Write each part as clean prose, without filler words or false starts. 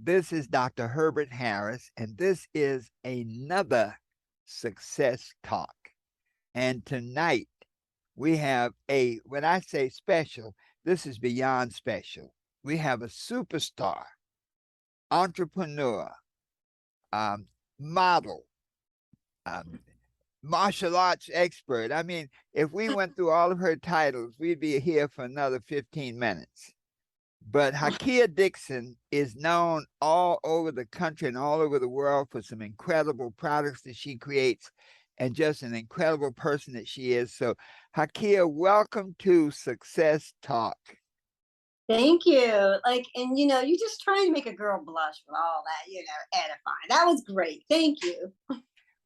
This is Dr. Herbert Harris, and this is another Success Talk. And tonight we have when I say special, this is beyond special. We have a superstar, entrepreneur, um, model, um, martial arts expert. I mean, if we went through all of her titles, we'd be here for another 15 minutes. But Hikia Dixon is known all over the country and all over the world for some incredible products that she creates and just an incredible person that she is. So, Hikia, welcome to Success Talk. Thank you. And you're just trying to make a girl blush with all that, edifying. That was great. Thank you.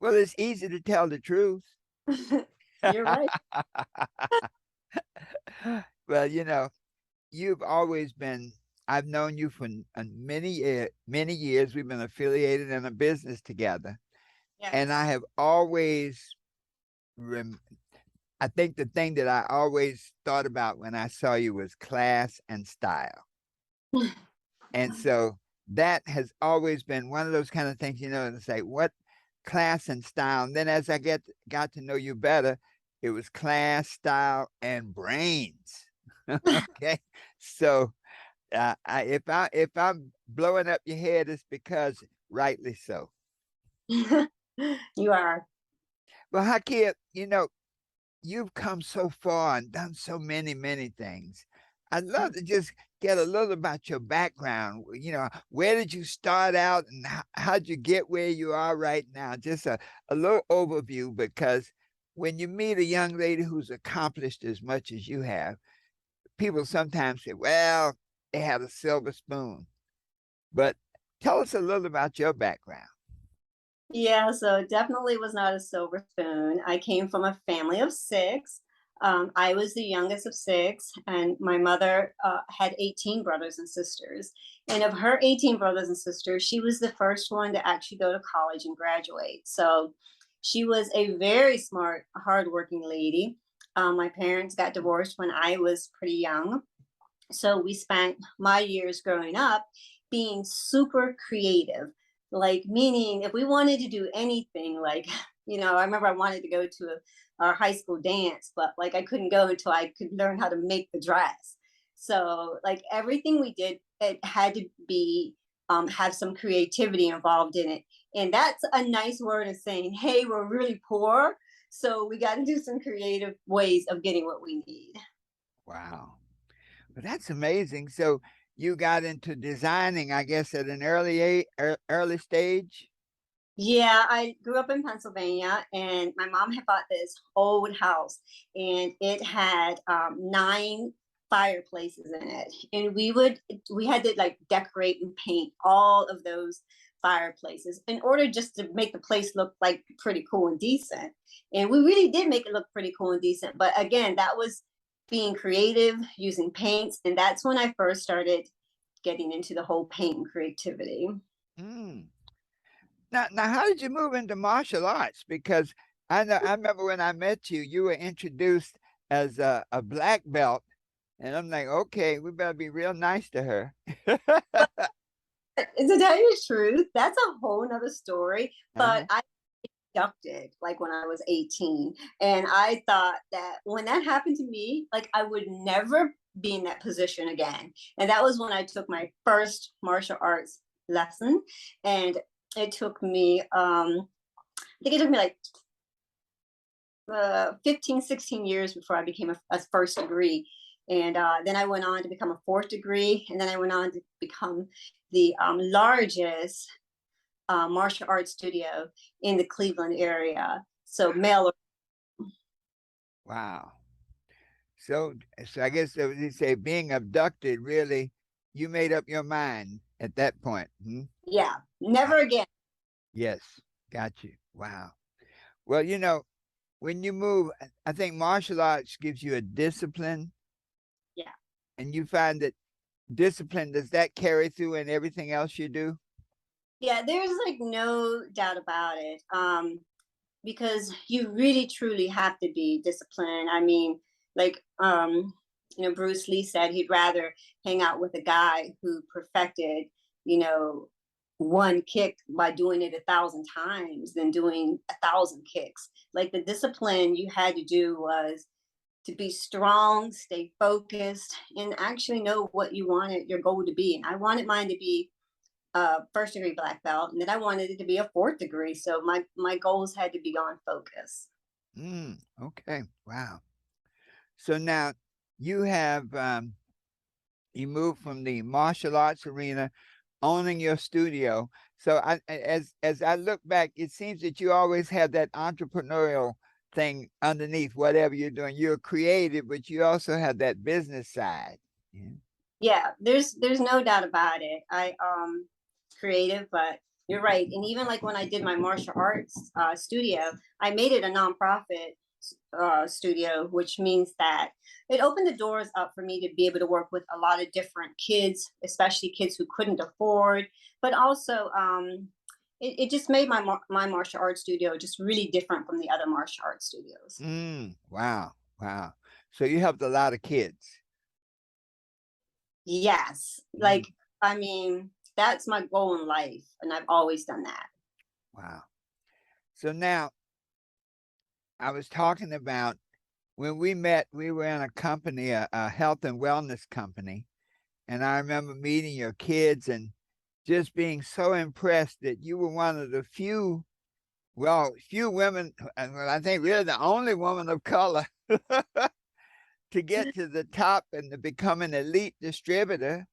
Well, it's easy to tell the truth. You're right. Well, you've always been, I've known you for many years. We've been affiliated in a business together. And I Yes. have always, I think the thing that I always thought about when I saw you was class and style. And so that has always been one of those kind of things, to say, what class and style. And then as I got to know you better, it was class, style, and brains. Okay. So if I'm blowing up your head, it's because rightly so. You are. Well, Hikia, you've come so far and done so many, many things. I'd love to just get a little about your background. Where did you start out and how'd you get where you are right now? Just a little overview, because when you meet a young lady who's accomplished as much as you have, people sometimes say, well, they had a silver spoon. But tell us a little about your background. Yeah, so it definitely was not a silver spoon. I came from a family of six. I was the youngest of six, and my mother had 18 brothers and sisters. And of her 18 brothers and sisters, she was the first one to actually go to college and graduate. So she was a very smart, hardworking lady. My parents got divorced when I was pretty young. So we spent my years growing up being super creative, like meaning if we wanted to do anything, I remember I wanted to go to our high school dance, but I couldn't go until I could learn how to make the dress. So everything we did, it had to be have some creativity involved in it. And that's a nice word of saying, hey, we're really poor, so we got to do some creative ways of getting what we need. Wow. Well, that's amazing. So you got into designing, I guess, at an early stage. Yeah, I grew up in Pennsylvania, and my mom had bought this old house, and it had nine fireplaces in it, and we had to decorate and paint all of those fireplaces in order just to make the place look pretty cool and decent. And we really did make it look pretty cool and decent. But again, that was being creative, using paints, and that's when I first started getting into the whole paint and creativity. Mm. Now, how did you move into martial arts? Because I remember when I met you, you were introduced as a black belt, and I'm like, okay, we better be real nice to her. To tell you the truth, that's a whole nother story. But Uh-huh. I abducted when I was 18. And I thought that when that happened to me, I would never be in that position again. And that was when I took my first martial arts lesson. And it took me, I think it took me 15, 16 years before I became a first degree. And then I went on to become a fourth degree. And then I went on to become the largest martial arts studio in the Cleveland area. So male. Wow. So I guess you say being abducted, really, you made up your mind at that point. Hmm? Yeah, never again. Yes, got you. Wow. Well, when you move, I think martial arts gives you a discipline, Yeah. and you find that discipline, does that carry through in everything else you do? Yeah, there's no doubt about it. Because you really truly have to be disciplined. I mean, like Bruce Lee said he'd rather hang out with a guy who perfected you know, one kick by doing it 1,000 times than doing 1,000 kicks. Like the discipline you had to do was to be strong, stay focused, and actually know what you wanted your goal to be. And I wanted mine to be a first degree black belt, and then I wanted it to be a fourth degree. So my goals had to be on focus. Okay. Wow. So now you have you moved from the martial arts arena, owning your studio. So as I look back, it seems that you always have that entrepreneurial thing underneath whatever you're doing. You're creative, but you also have that business side. Yeah. Yeah, there's no doubt about it. I creative, but you're right. And even like when I did my martial arts studio, I made it a nonprofit studio, which means that it opened the doors up for me to be able to work with a lot of different kids, especially kids who couldn't afford, but also it just made my martial arts studio just really different from the other martial arts studios. Wow. Wow. So you helped a lot of kids. Yes, Mm, like I mean, that's my goal in life, and I've always done that. wow. So now I was talking about when we met, we were in a company, a health and wellness company. And I remember meeting your kids and just being so impressed that you were one of the few, well, few women, and well, I think really the only woman of color to get to the top and to become an elite distributor.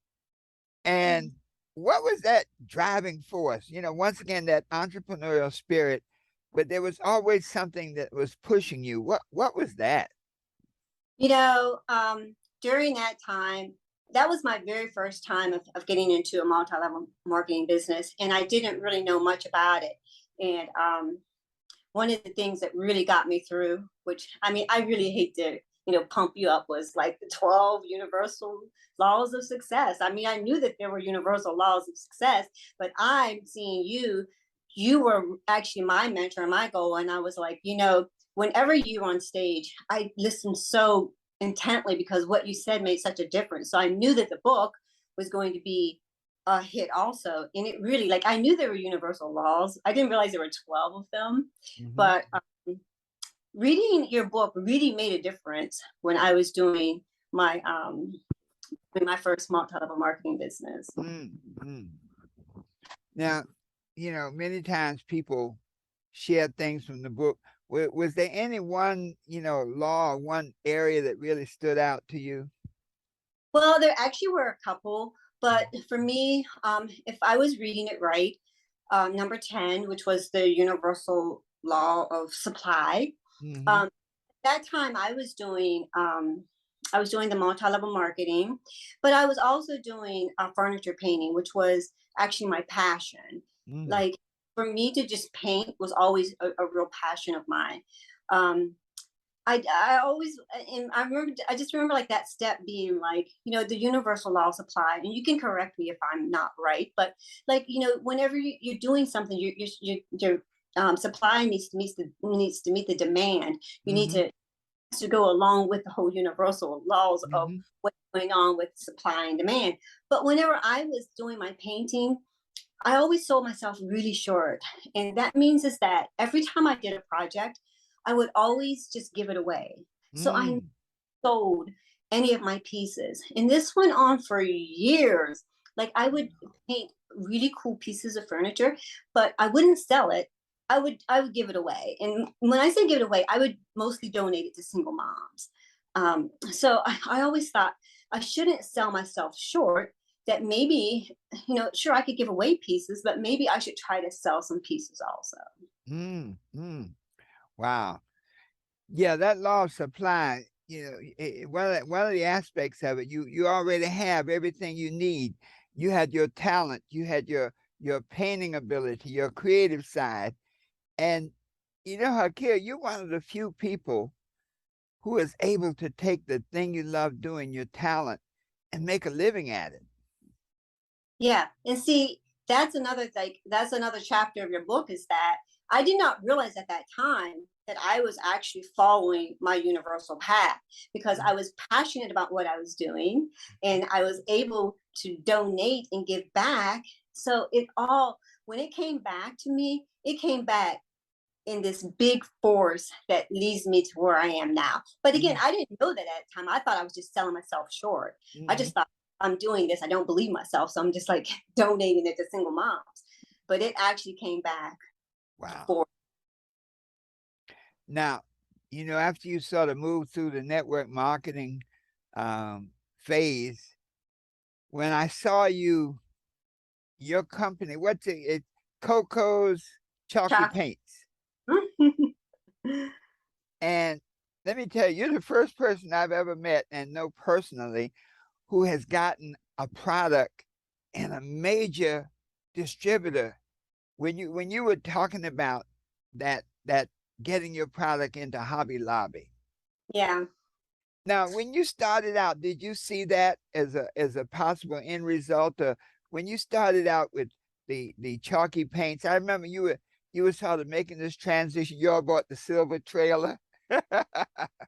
And what was that driving force? You know, once again, that entrepreneurial spirit, but there was always something that was pushing you. What was that? You know, during that time, that was my very first time of getting into a multi-level marketing business, and I didn't really know much about it. And one of the things that really got me through, which I mean, I really hate to, pump you up, was like the 12 universal laws of success. I mean, I knew that there were universal laws of success, but I'm seeing you were actually my mentor and my goal. And I was like, whenever you were on stage, I listened so intently because what you said made such a difference. So I knew that the book was going to be a hit also. And it really, like, I knew there were universal laws. I didn't realize there were 12 of them, Hmm. but reading your book really made a difference when I was doing my my first multi-level marketing business. Mm-hmm. Now, many times people share things from the book. Was there any one, law or one area that really stood out to you? Well, there actually were a couple, but for me, if I was reading it right, number 10, which was the universal law of supply. Hmm. Um, that time I was doing the multi-level marketing, but I was also doing furniture painting, which was actually my passion. Mm. Like for me to just paint was always a real passion of mine. Um, I always, and I just remember like that step being like, the universal law of supply, and you can correct me if I'm not right, but like, whenever you're doing something, supply needs to meet the demand. You need Hmm. to go along with the whole universal laws of Hmm. what's going on with supply and demand. But whenever I was doing my painting, I always sold myself really short. And that means is that every time I did a project, I would always just give it away. So I Mm. sold any of my pieces. And this went on for years. Like I would paint really cool pieces of furniture, but I wouldn't sell it. I would give it away. And when I say give it away, I would mostly donate it to single moms. So I always thought I shouldn't sell myself short. That maybe, sure, I could give away pieces, but maybe I should try to sell some pieces also. Mm. Mm. Wow. Yeah, that law of supply, one of the aspects of it, you already have everything you need. You had your talent, you had your painting ability, your creative side. And Hakia, you're one of the few people who is able to take the thing you love doing, your talent, and make a living at it. Yeah. And see, that's another chapter of your book, is that I did not realize at that time that I was actually following my universal path because I was passionate about what I was doing and I was able to donate and give back. So it all, when it came back to me, it came back in this big force that leads me to where I am now. But again, Mm-hmm. I didn't know that at the time. I thought I was just selling myself short. I Mm-hmm. just thought, I'm doing this. I don't believe myself. So I'm just like donating it to single moms. But it actually came back Wow. for. Now, after you sort of moved through the network marketing phase, when I saw your company, what's it? Coco's Chalky Chocolate. Paints. And let me tell you, you're the first person I've ever met and know personally who has gotten a product and a major distributor. When you were talking about that getting your product into Hobby Lobby. Yeah. Now, when you started out, did you see that as a possible end result? When you started out with the chalky paints, I remember you were sort of making this transition. You all bought the silver trailer.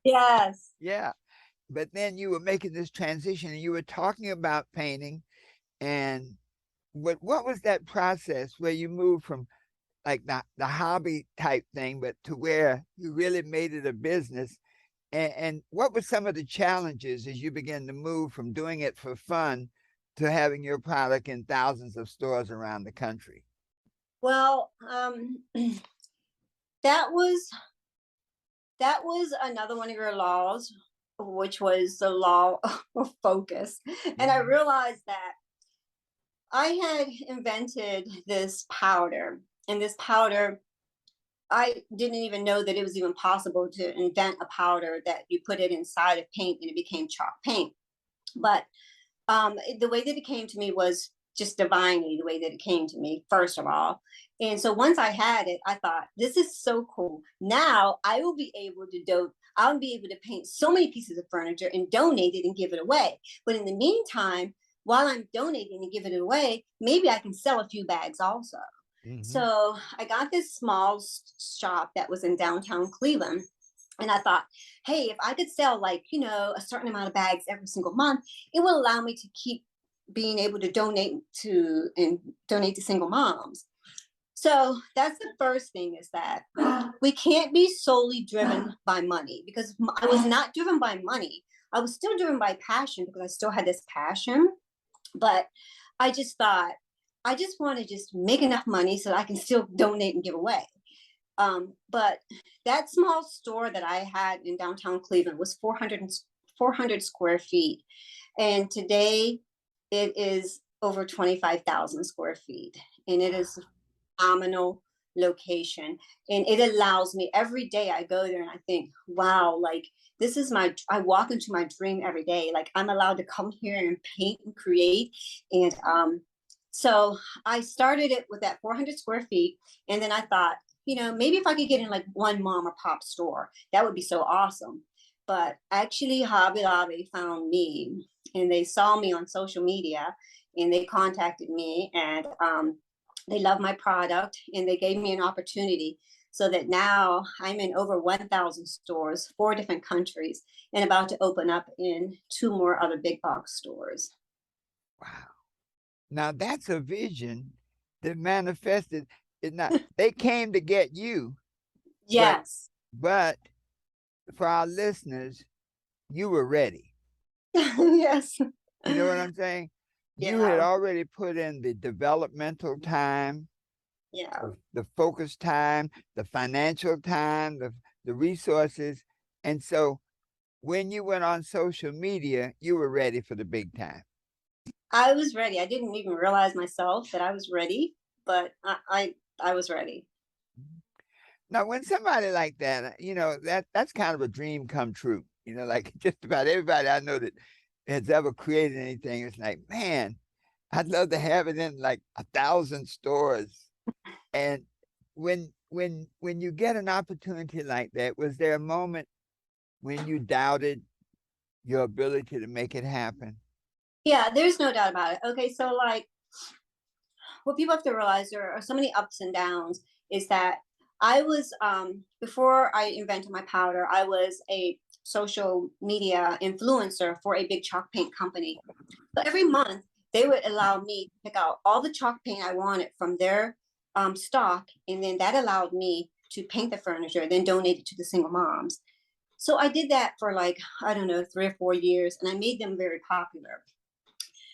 Yes. Yeah. But then you were making this transition and you were talking about painting and what was that process where you moved from like the hobby type thing, but to where you really made it a business? And what were some of the challenges as you began to move from doing it for fun to having your product in thousands of stores around the country? Well, that was that was another one of your laws, which was the law of focus. And I Mhm. realized that I had invented this powder, and this powder, I didn't even know that it was even possible to invent a powder that you put it inside of paint and it became chalk paint. But the way that it came to me was just divinely the way that it came to me, first of all. And so once I had it, I thought, this is so cool. Now I will be able to I'll be able to paint so many pieces of furniture and donate it and give it away. But in the meantime, while I'm donating and giving it away, maybe I can sell a few bags also. Mhm. So I got this small shop that was in downtown Cleveland. And I thought, hey, if I could sell like, a certain amount of bags every single month, it will allow me to keep being able to donate to single moms. So that's the first thing, is that we can't be solely driven by money, because I was not driven by money. I was still driven by passion because I still had this passion. But I just thought, I just want to just make enough money so that I can still donate and give away. But that small store that I had in downtown Cleveland was 400 square feet. And today it is over 25,000 square feet. And it is a phenomenal location. And it allows me, every day I go there and I think, wow, like this is I walk into my dream every day. Like I'm allowed to come here and paint and create. And so I started it with that 400 square feet. And then I thought, maybe if I could get in like one mom or pop store, that would be so awesome. But actually, Hobby Lobby found me, and they saw me on social media, and they contacted me, and they love my product, and they gave me an opportunity, so that now I'm in over 1,000 stores, 4 different countries, and about to open up in 2 more other big box stores. Wow. Now that's a vision that manifested. It not they came to get you, but Yes. but for our listeners, you were ready. Yes. You know what I'm saying? You had Yeah. already put in the developmental time, Yeah. the focus time, the financial time, the resources. And so when you went on social media, you were ready for the big time. I was ready. I didn't even realize myself that I was ready, but I was ready. Now, when somebody like that, that's kind of a dream come true. Like just about everybody I know that has ever created anything, it's like, man, I'd love to have it in like 1,000 stores. And when you get an opportunity like that, was there a moment when you doubted your ability to make it happen? Yeah, there's no doubt about it. Okay, so like what people have to realize, there are so many ups and downs, is that I was before I invented my powder, I was a social media influencer for a big chalk paint company. So every month they would allow me to pick out all the chalk paint I wanted from their stock, and then that allowed me to paint the furniture, then donate it to the single moms. So I did that for like, I don't know, 3 or 4 years, and I made them very popular.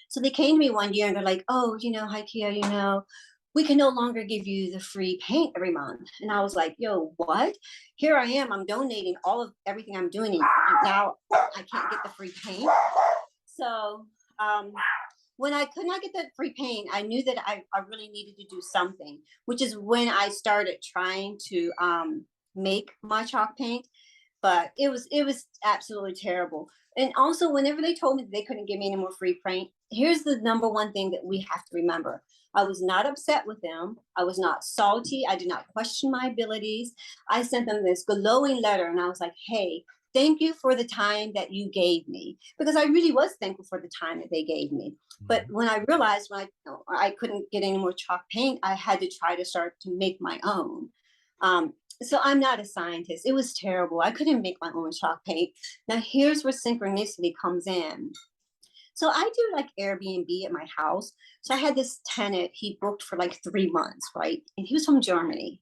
So they came to me one year and they're like, oh, Hikia, we can no longer give you the free paint every month. And I was like, yo, what? Here I am. I'm donating all of everything I'm doing. And now I can't get the free paint. So when I could not get that free paint, I knew that I really needed to do something, which is when I started trying to make my chalk paint. But it was absolutely terrible. And also, whenever they told me that they couldn't give me any more free paint, here's the number one thing that we have to remember. I was not upset with them. I was not salty. I did not question my abilities. I sent them this glowing letter and I was like, hey, thank you for the time that you gave me. Because I really was thankful for the time that they gave me. But when I realized I couldn't get any more chalk paint, I had to try to start to make my own. So I'm not a scientist. It was terrible. I couldn't make my own chalk paint. Now here's where synchronicity comes in. So I do like Airbnb at my house. So I had this tenant, he booked for like 3 months, right? And he was from Germany.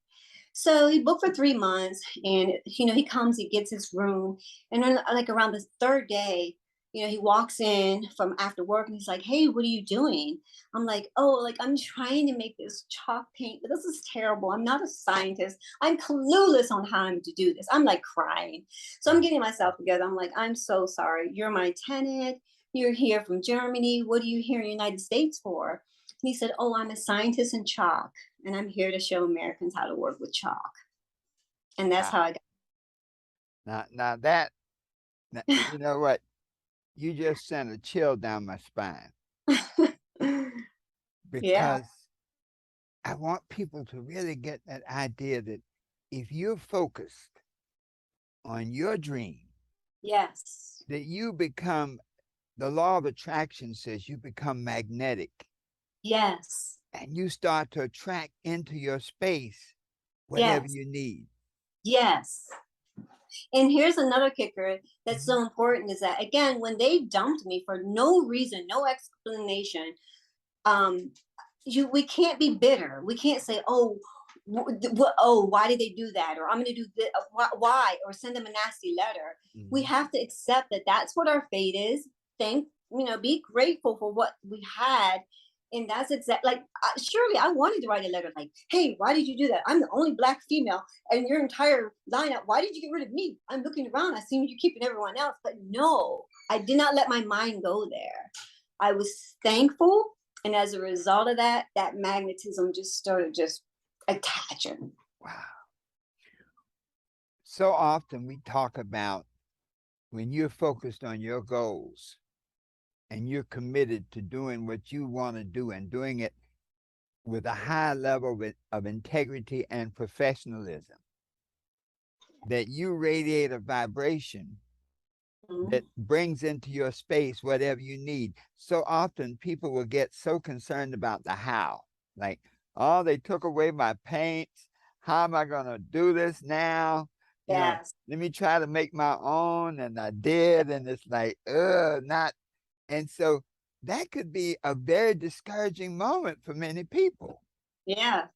So he booked for 3 months and, he comes, he gets his room. And then like around the third day, he walks in from after work and he's like, hey, what are you doing? I'm like, oh, like I'm trying to make this chalk paint, but this is terrible. I'm not a scientist. I'm clueless on how I'm to do this. I'm like crying. So I'm getting myself together. I'm like, I'm so sorry. You're my tenant. You're here from Germany. What are you here in the United States for? And he said, oh, I'm a scientist in chalk and I'm here to show Americans how to work with chalk. And that's how I Now that, you know what? You just sent a chill down my spine got. Yeah. because I want people to really get that idea that if you're focused on your dream, Yes. that you become, the law of attraction says you become magnetic Yes. and you start to attract into your space whatever Yes. you need. Yes. And here's another kicker that's so important is that, again, when they dumped me for no reason, no explanation, we can't be bitter. We can't say, oh, why did they do that? Or I'm going to do this. Why? Or send them a nasty letter. We have to accept that that's what our fate is. Be grateful for what we had. And that's exactly like, surely I wanted to write a letter like, hey, why did you do that? I'm the only Black female and your entire lineup. Why did you get rid of me? I'm looking around. I see you keeping everyone else. But no, I did not let my mind go there. I was thankful. And as a result of that, that magnetism just started just attaching. Wow. So often we talk about when you're focused on your goals and you're committed to doing what you want to do and doing it with a high level of integrity and professionalism, that you radiate a vibration that brings into your space whatever you need. So often people will get so concerned about the how, like, oh, they took away my paints. How am I going to do this now? Yes. Let me try to make my own. And I did. And it's like, not. And so that could be a very discouraging moment for many people. Yeah.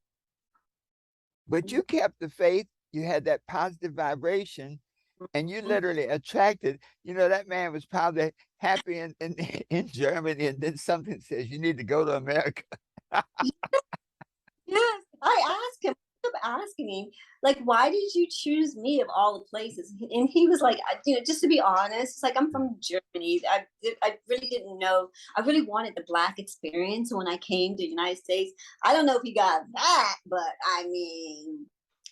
But you kept the faith. You had that positive vibration. And you literally attracted, that man was probably happy in Germany, and then something says you need to go to America. Yes. I asked him, I kept asking him, like, why did you choose me of all the places? And he was like, just to be honest, it's like, I'm from Germany. I really didn't know. I really wanted the Black experience when I came to the United States. I don't know if he got that, but I mean,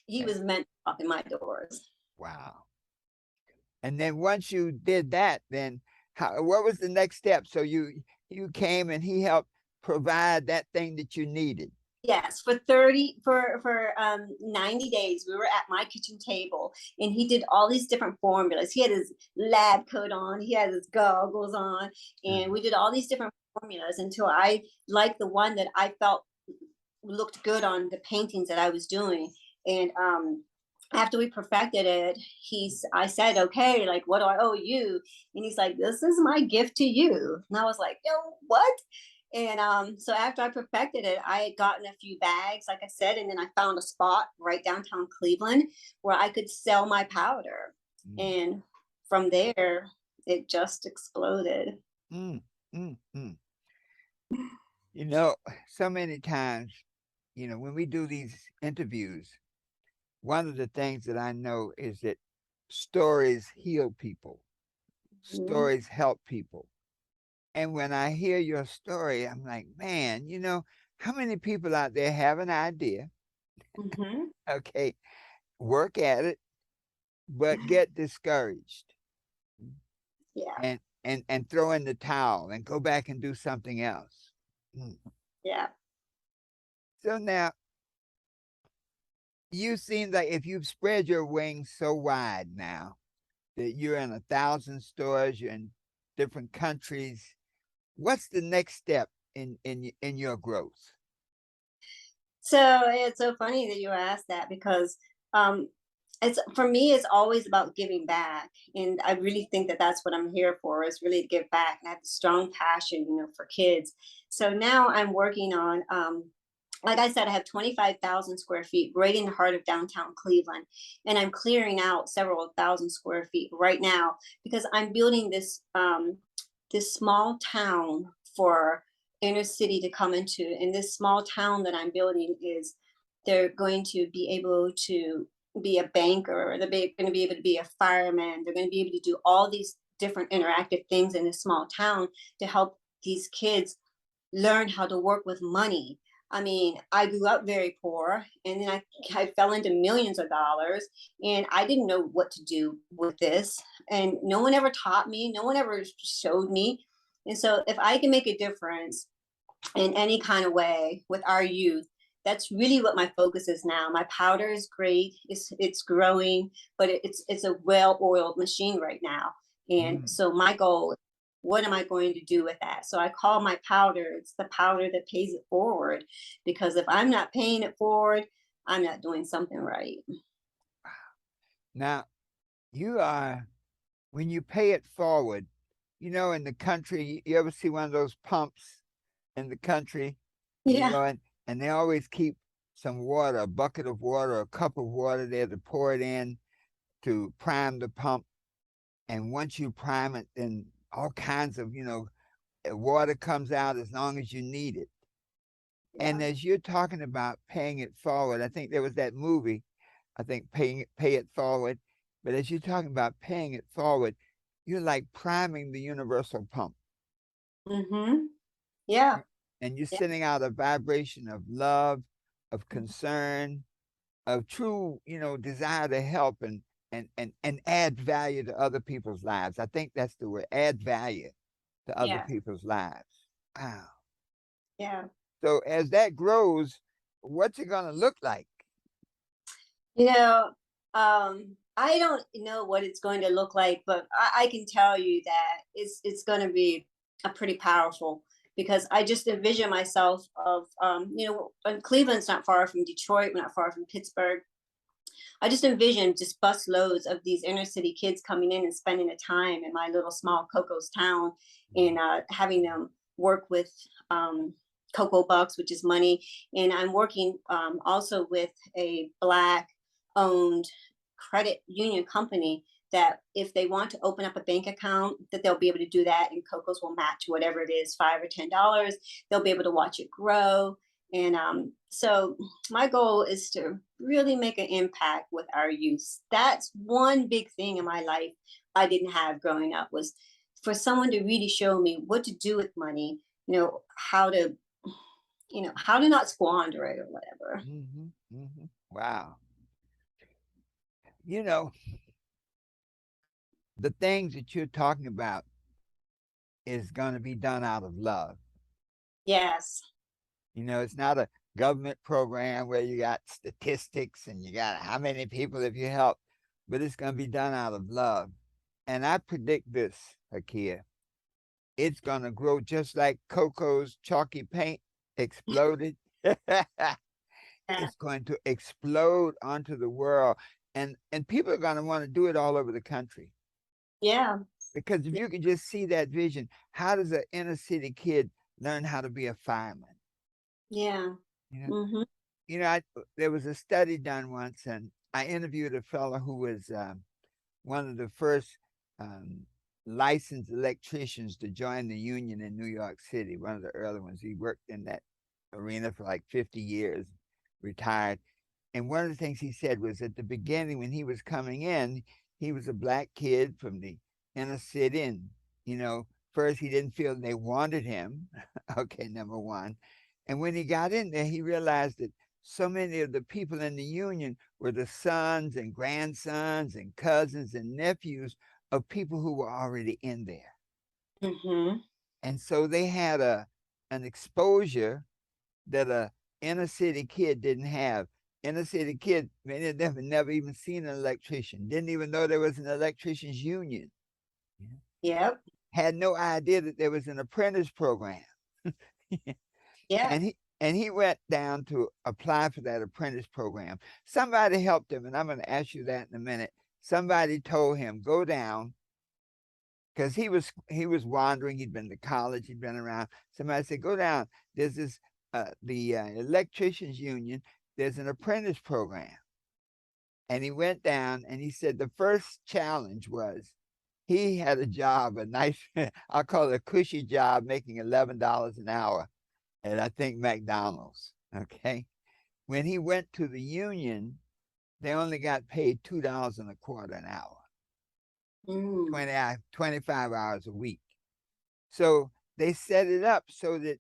he was meant to walk in my doors. Wow. And then once you did that, then what was the next step? So you came and he helped provide that thing that you needed. Yes, for 90 days, we were at my kitchen table, and he did all these different formulas. He had his lab coat on, he had his goggles on, and we did all these different formulas until I liked the one that I felt looked good on the paintings that I was doing. And after we perfected it, I said, okay, like, what do I owe you? And he's like, this is my gift to you. And I was like, yo, what? And so after I perfected it, I had gotten a few bags, like I said, and then I found a spot right downtown Cleveland where I could sell my powder. Mm, And from there, it just exploded. mm, mm. You know, so many times, when we do these interviews, one of the things that I know is that stories heal people, Mhm. stories help people. And when I hear your story, I'm like, man, how many people out there have an idea, Mhm. okay, work at it, but get discouraged Yeah, and throw in the towel and go back and do something else. Mm. yeah. So now you seem like if you've spread your wings so wide now that you're in 1,000 stores, you're in different countries. What's the next step in your growth? So it's so funny that you asked that because um, it's for me. It's always about giving back, and I really think that that's what I'm here for. Is really to give back, and I have a strong passion, for kids. So now I'm working on. Like I said, I have 25,000 square feet right in the heart of downtown Cleveland. And I'm clearing out several thousand square feet right now because I'm building this small town for inner city to come into. And this small town that I'm building is they're going to be able to be a banker, they're going to be able to be a fireman, they're going to be able to do all these different interactive things in this small town to help these kids learn how to work with money. I mean, I grew up very poor and then I fell into millions of dollars and I didn't know what to do with this. And no one ever taught me, no one ever showed me. And so, if I can make a difference in any kind of way with our youth, that's really what my focus is now. My powder is great, it's growing, but it's a well-oiled machine right now. And Mm. so my goal, what am I going to do with that? So I call my powder, it's the powder that pays it forward. Because if I'm not paying it forward, I'm not doing something right. Now, you are, when you pay it forward, in the country, you ever see one of those pumps in the country, Yeah. and they always keep some water, a bucket of water, a cup of water there to pour it in to prime the pump. And once you prime it, then all kinds of, water comes out as long as you need it. Yeah. And as you're talking about paying it forward, I think there was that movie, I think Pay It Forward. But as you're talking about paying it forward, you're like priming the universal pump. Mm-hmm. Yeah. And you're Yeah. sending out a vibration of love, of concern, of true, desire to help and add value to other people's lives. I think that's the word, add value to other Yeah. people's lives. Wow. Yeah. So as that grows, what's it gonna look like? You know, I don't know what it's going to look like, but I can tell you that it's going to be a pretty powerful because I just envision myself of and Cleveland's not far from Detroit, not far from Pittsburgh. I just envision just bus loads of these inner city kids coming in and spending the time in my little small Coco's town and having them work with Cocoa Bucks, which is money. And I'm working also with a Black owned credit union company that if they want to open up a bank account, that they'll be able to do that and Coco's will match whatever it is, $5 or $10. They'll be able to watch it grow. And so my goal is to really make an impact with our youth. That's one big thing in my life I didn't have growing up was for someone to really show me what to do with money, how to, how to not squander it or whatever. Wow. You know, the things that you're talking about is going to be done out of love. Yes. It's not a government program where you got statistics and you got how many people have you helped, but it's going to be done out of love. And I predict this, Hikia, it's going to grow just like Coco's chalky paint exploded. Yeah. It's going to explode onto the world. And people are going to want to do it all over the country. Yeah. Because if you could just see that vision, how does an inner city kid learn how to be a fireman. Yeah. You know, Mhm. there was a study done once, and I interviewed a fellow who was one of the first um, licensed electricians to join the union in New York City, one of the early ones. He worked in that arena for like 50 years, retired. And one of the things he said was at the beginning, when he was coming in, he was a black kid from the inner city. And, first he didn't feel they wanted him. Okay, number one. And when he got in there, he realized that so many of the people in the union were the sons and grandsons and cousins and nephews of people who were already in there. Mhm. And so they had an exposure that a inner city kid didn't have. Inner city kid, many of them had never even seen an electrician, didn't even know there was an electricians union, Yep. had no idea that there was an apprentice program. Yeah. And he went down to apply for that apprentice program. Somebody helped him, and I'm going to ask you that in a minute. Somebody told him, go down, because he was wandering. He'd been to college. He'd been around. Somebody said, "Go down. There's this the electricians union. There's an apprentice program." And he went down, and he said the first challenge was he had a job, a nice, I'll call it a cushy job, making $11 an hour at I think McDonald's. Okay, when he went to the union, they only got paid $2 and a quarter an hour, Mm. 25 hours a week. So they set it up so that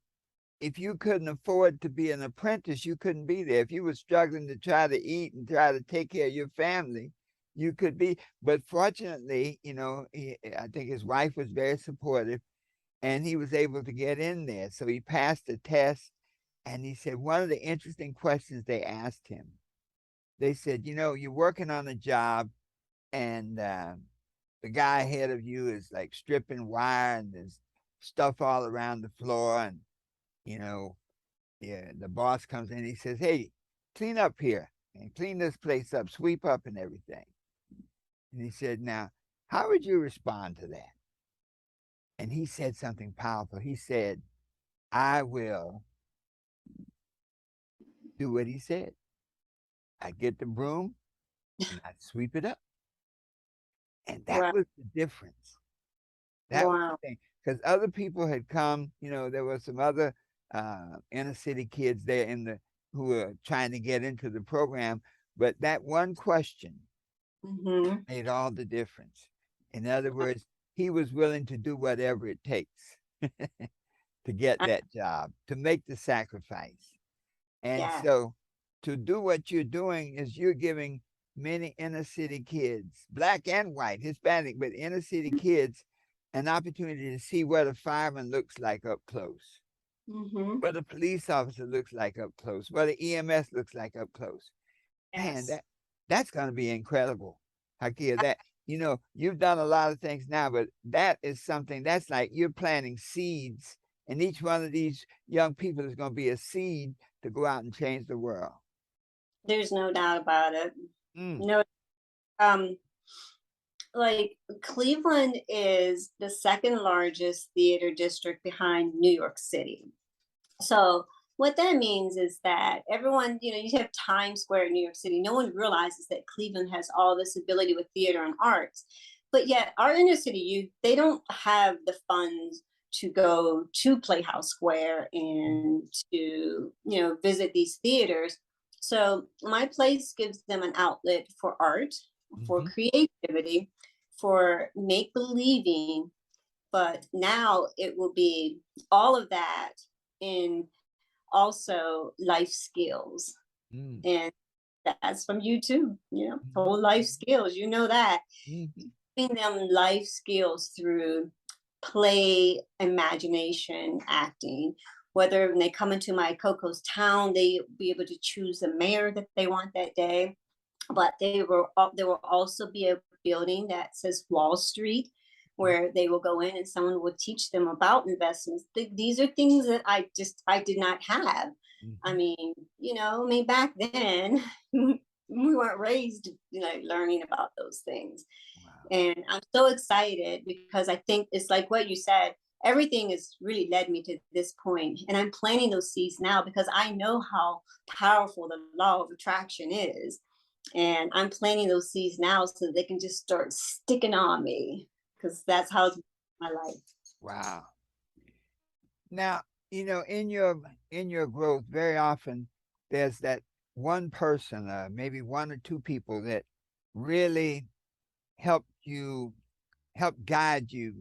if you couldn't afford to be an apprentice, you couldn't be there. If you were struggling to try to eat and try to take care of your family, you could be. But fortunately, I think his wife was very supportive and he was able to get in there. So he passed the test. And he said, one of the interesting questions they asked him, they said, you're working on a job and the guy ahead of you is like stripping wire and there's stuff all around the floor. And, you know, yeah, the boss comes in, he says, hey, clean up here and clean this place up, sweep up and everything. And he said, now, how would you respond to that? And he said something powerful. He said, I will do what he said. I get the broom and I sweep it up. And that Wow. was the difference. That was the Wow. thing. Because other people had come, there were some other inner city kids there who were trying to get into the program. But that one question Mhm. made all the difference. In other words, he was willing to do whatever it takes to get I, that job, to make the sacrifice. And yeah. so to do what you're doing is you're giving many inner city kids, black and white, Hispanic, but inner city kids, an opportunity to see what a fireman looks like up close, Mhm. what a police officer looks like up close, what an EMS looks like up close. Man, Yes. that's going to be incredible, Hakia. That you've done a lot of things now, but that is something that's like you're planting seeds, and each one of these young people is going to be a seed to go out and change the world. There's no doubt about it. Mm, No. Um. Like Cleveland is the second largest theater district behind New York City. So what that means is that everyone, you have Times Square in New York City. No one realizes that Cleveland has all this ability with theater and arts. But yet our inner city youth, they don't have the funds to go to Playhouse Square mm, and to, visit these theaters. So my place gives them an outlet for art, for mhm, creativity, for make believing, but now it will be all of that in also life skills. mm, And that's from you too, mhm, whole life skills, that. mhm, Giving them life skills through play, imagination, acting. Whether when they come into my Coco's town, they be able to choose the mayor that they want that day. But there will also be a building that says Wall Street, mm, where they will go in and someone will teach them about investments. These are things that I did not have. I mhm. mean, back then we weren't raised, learning about those things. Wow. And I'm so excited because I think it's like what you said. everything has really led me to this point. And I'm planting those seeds now because I know how powerful the law of attraction is. And I'm planting those seeds now so they can just start sticking on me because that's how it's been in my life. Wow. Now, in your growth, very often there's that one person, maybe one or two people that really help you, help guide you,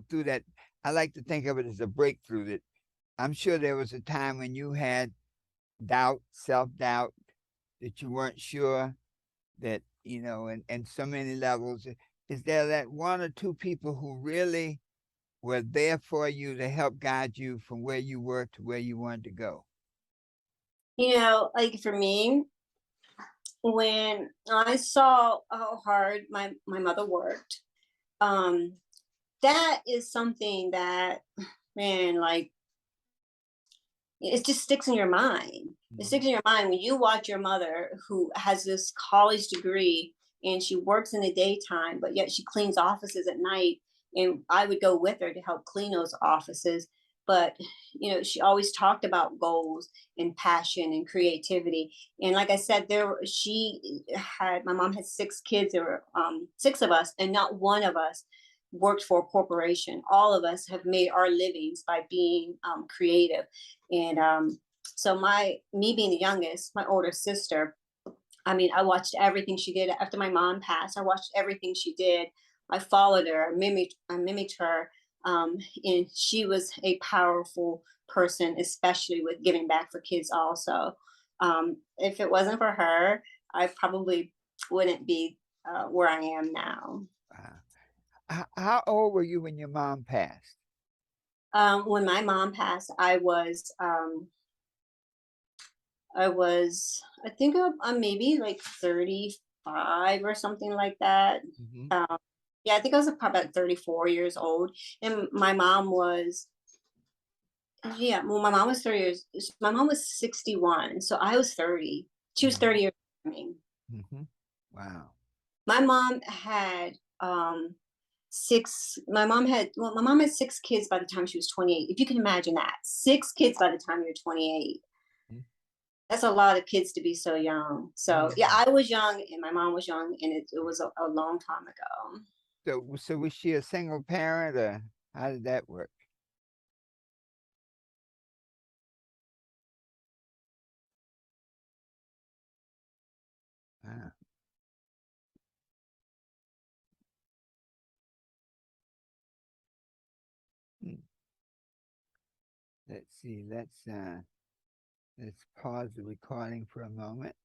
through that. I like to think of it as a breakthrough. That I'm sure there was a time when you had doubt, self-doubt, that you weren't sure that, and so many levels. Is there that one or two people who really were there for you to help guide you from where you were to where you wanted to go? Like for me, when I saw how hard my mother worked, um, that is something that, man, like it just sticks in your mind. It sticks in your mind when you watch your mother, who has this college degree and she works in the daytime, but yet she cleans offices at night. And I would go with her to help clean those offices. But she always talked about goals and passion and creativity. And like I said, my mom had 6 kids. There were 6 of us, and not one of us worked for a corporation. All of us have made our livings by being creative. And so me being the youngest, my older sister, I mean, I watched everything she did after my mom passed. I watched everything she did. I followed her, I mimicked her. And she was a powerful person, especially with giving back for kids also. If it wasn't for her, I probably wouldn't be where I am now. How old were you when your mom passed? When my mom passed, I think I'm maybe like 35 or something like that. Hmm. Um, yeah, I think I was probably about 34 years old. And my mom was, yeah, well, my mom was 30 years, my mom was 61. So I was 30. She was 30 years older than me. Hmm. Wow. My mom had my mom had 6 kids by the time she was 28. If you can imagine that, 6 kids by the time you're 28. That's a lot of kids to be so young. So yeah, Mhm. I was young and my mom was young, and it was a long time ago. So was she a single parent, or how did that work? Ah, hmm. Let's see. Let's pause the recording for a moment.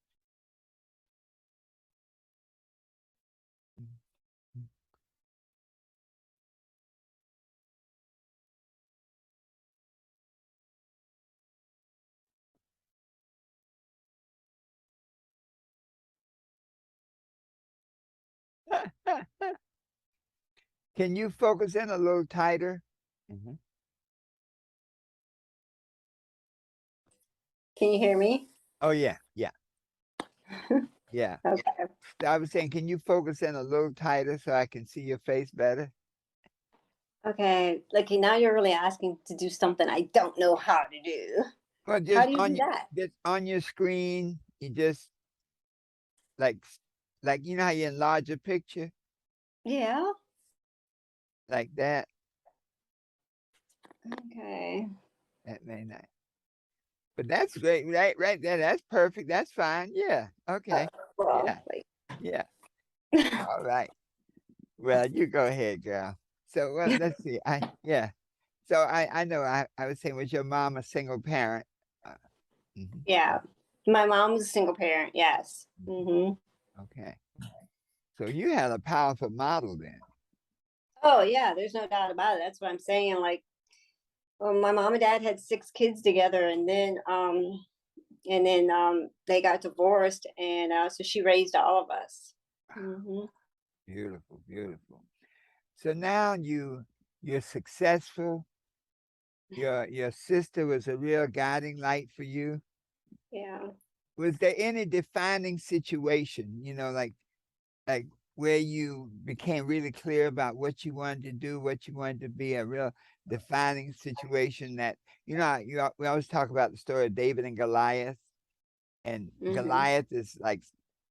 Can you focus in a little tighter? Hmm. Can you hear me? Oh yeah, yeah, yeah. Okay. I was saying, can you focus in a little tighter so I can see your face better? Okay. Like now you're really asking to do something I don't know how to do. Well, How do you do that? just on your screen, you just like how you enlarge a picture Yeah. like that. Okay. That may not. But that's great, right there. That's perfect. That's fine. Yeah. Okay. Well, Yeah. like Yeah. All right. Well, you go ahead, girl. So, well, let's see. Yeah. So I know I was saying, was your mom a single parent? Uh, mhm, yeah. My mom was a single parent. Yes. mhm. Okay. So you had a powerful model then. Oh yeah, there's no doubt about it. That's what I'm saying. Like, well, my mom and dad had 6 kids together, and then they got divorced, and so she raised all of us. Hmm. Beautiful, beautiful. So now you're successful. Your sister was a real guiding light for you. Yeah. Was there any defining situation, like where you became really clear about what you wanted to do, what you wanted to be, a real defining situation that, we always talk about the story of David and Goliath, and Mm-hmm. Goliath is like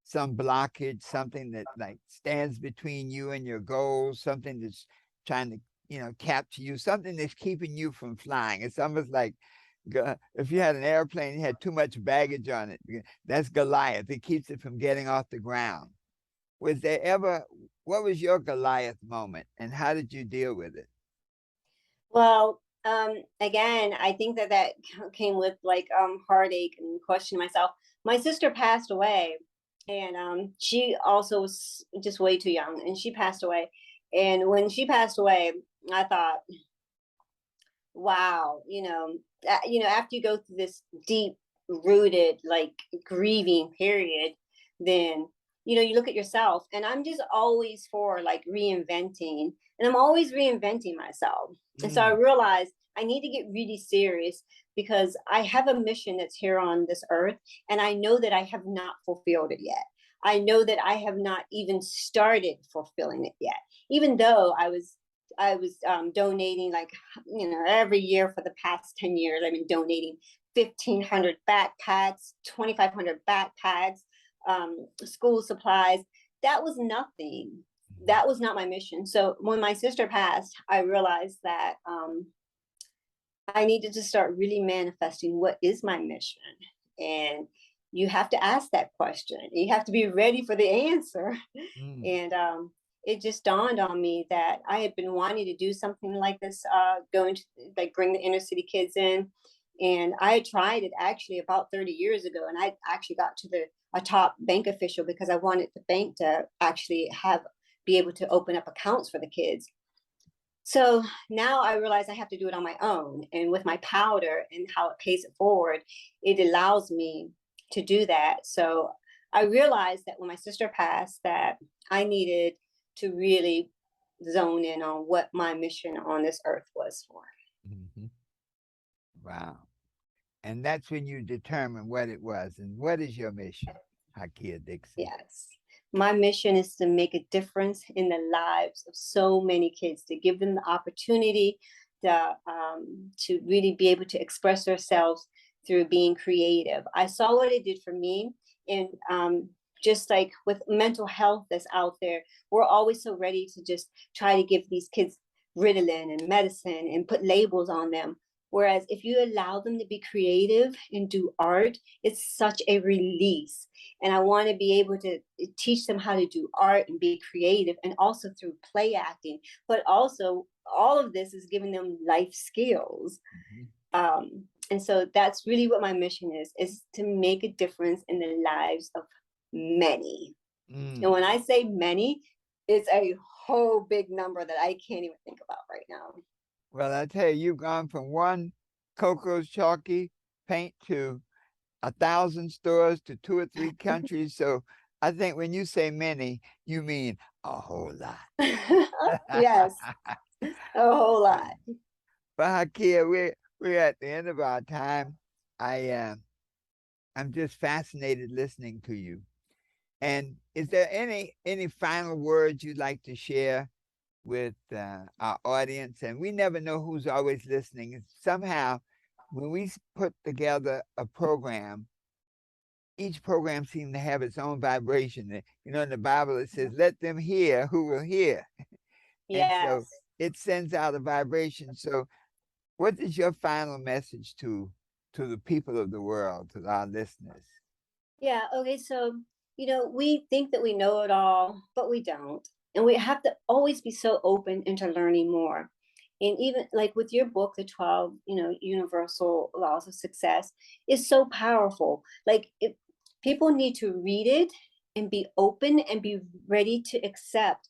some blockage, something that like stands between you and your goals, something that's trying to, capture you, something that's keeping you from flying. It's almost like if you had an airplane, you had too much baggage on it. That's Goliath. It keeps it from getting off the ground. Was there ever, what was your Goliath moment and how did you deal with it? Well, again, I think that came with like heartache and questioning myself. My sister passed away, and she also was just way too young, and she passed away. And when she passed away, I thought, wow, after you go through this deep rooted like grieving period, then you look at yourself, and I'm just always for like reinventing, and I'm always reinventing myself. And so I Mm, realized I need to get really serious because I have a mission that's here on this earth, and I know that I have not fulfilled it yet. I know that I have not even started fulfilling it yet, even though I was donating like every year for the past 10 years. I've been donating 1,500 backpacks, 2,500 backpacks, school supplies. That was nothing. That was not my mission. So when my sister passed, I realized that I needed to start really manifesting what is my mission. And you have to ask that question. You have to be ready for the answer. mm, And it just dawned on me that I had been wanting to do something like this, going to like bring the inner city kids in. And I had tried it actually about 30 years ago. And I actually got to a top bank official because I wanted the bank to actually be able to open up accounts for the kids. So now I realize I have to do it on my own. And with my powder and how it pays it forward, it allows me to do that. So I realized that when my sister passed, that I needed to really zone in on what my mission on this earth was for. mhm. Wow. And that's when you determine what it was. And what is your mission, Hikia Dixon? Yes. My mission is to make a difference in the lives of so many kids, to give them the opportunity to really be able to express themselves through being creative. I saw what it did for me. And just like with mental health that's out there, we're always so ready to just try to give these kids Ritalin and medicine and put labels on them. Whereas if you allow them to be creative and do art, it's such a release. And I want to be able to teach them how to do art and be creative, and also through play acting. But also, all of this is giving them life skills. Mhm. And so that's really what my mission is to make a difference in the lives of many. And Mm. when I say many, it's a whole big number that I can't even think about right now. Well, I tell you, you've gone from one Coco's chalky paint to 1,000 stores to 2 or 3 countries. So I think when you say many, you mean a whole lot. Yes, a whole lot. But Hakia, we're at the end of our time. I I'm just fascinated listening to you. And is there any final words you'd like to share with our audience? And we never know who's always listening. And somehow, when we put together a program, each program seems to have its own vibration. In the Bible it says, "Let them hear who will hear," and so Yes. it sends out a vibration. So, what is your final message to the people of the world, to our listeners? Yeah. Okay. So, we think that we know it all, but we don't. And we have to always be so open into learning more. And even like with your book, The 12, Universal Laws of Success is so powerful. Like, people need to read it and be open and be ready to accept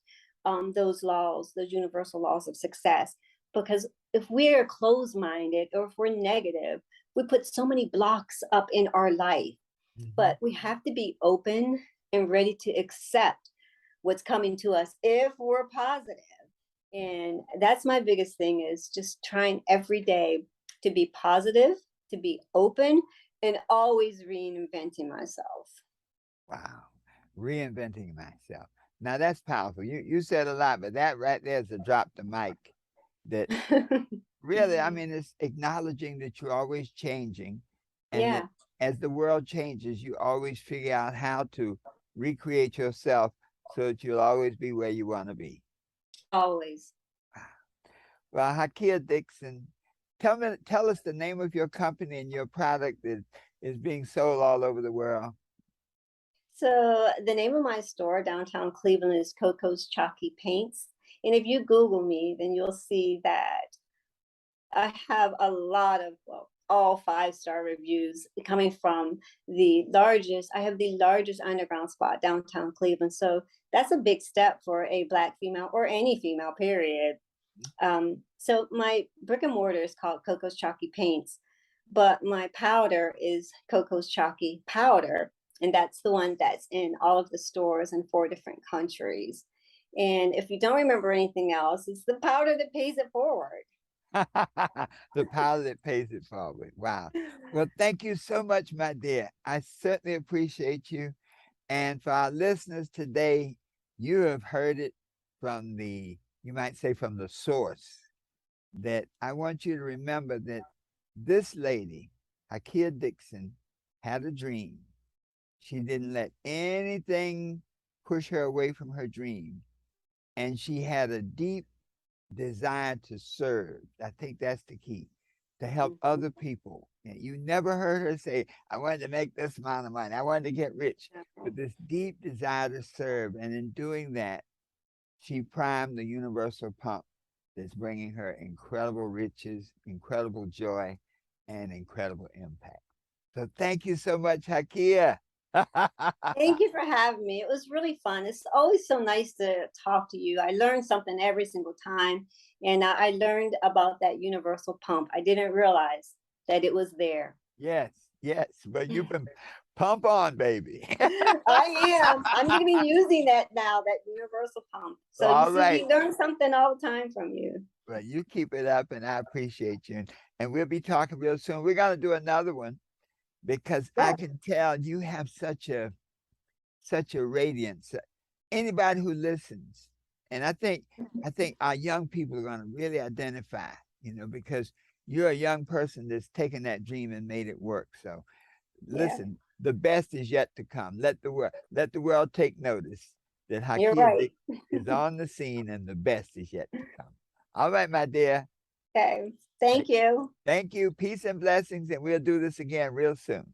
those laws, those universal laws of success. Because if we're closed minded or if we're negative, we put so many blocks up in our life. Mhm. But we have to be open and ready to accept what's coming to us if we're positive. And that's my biggest thing, is just trying every day to be positive, to be open, and always reinventing myself. Wow. Reinventing myself. Now that's powerful. You said a lot, but that right there is a drop the mic. That really, I mean, it's acknowledging that you're always changing, and that Yeah, as the world changes, you always figure out how to recreate yourself so that you'll always be where you want to be. always. Well, Hikia Dixon, tell us the name of your company and your product that is being sold all over the world. So the name of my store downtown Cleveland is Coco's Chalky Paints. And if you Google me, then you'll see that I have a lot of, well, all 5-star reviews coming from I have the largest underground spot downtown Cleveland. So that's a big step for a Black female or any female, period. So my brick and mortar is called Coco's Chalky Paints, but my powder is Coco's Chalky Powder. And that's the one that's in all of the stores in 4 different countries. And if you don't remember anything else, it's the powder that pays it forward. The power that pays it forward. Wow. Well, thank you so much, my dear. I certainly appreciate you. And for our listeners today, you have heard it from you might say from the source, that I want you to remember that this lady, Hikia Dixon, had a dream. She didn't let anything push her away from her dream. And she had a deep desire to serve. I think that's the key, to help other people. And you never heard her say, I wanted to make this amount of money. I wanted to get rich. But this deep desire to serve. And in doing that, she primed the universal pump that's bringing her incredible riches, incredible joy, and incredible impact. So thank you so much, Hikia. Thank you for having me. It was really fun. It's always so nice to talk to you. I learned something every single time. And I learned about that universal pump. I didn't realize that it was there. Yes, yes. But you've been pump on, baby. I am. I'm going to be using that now, that universal pump. So All you see, right. we learn something all the time from you. Well, you keep it up, and I appreciate you. And we'll be talking real soon. We're going to do another one because I Yeah. can tell you have such a radiance. Anybody who listens, and I think our young people are going to really identify, because you're a young person that's taken that dream and made it work. So Yeah, listen, the best is yet to come. Let the world take notice that you're Hikia right. is on the scene and the best is yet to come. All right, my dear. Okay. Thank you. Thank you. Peace and blessings, and we'll do this again real soon.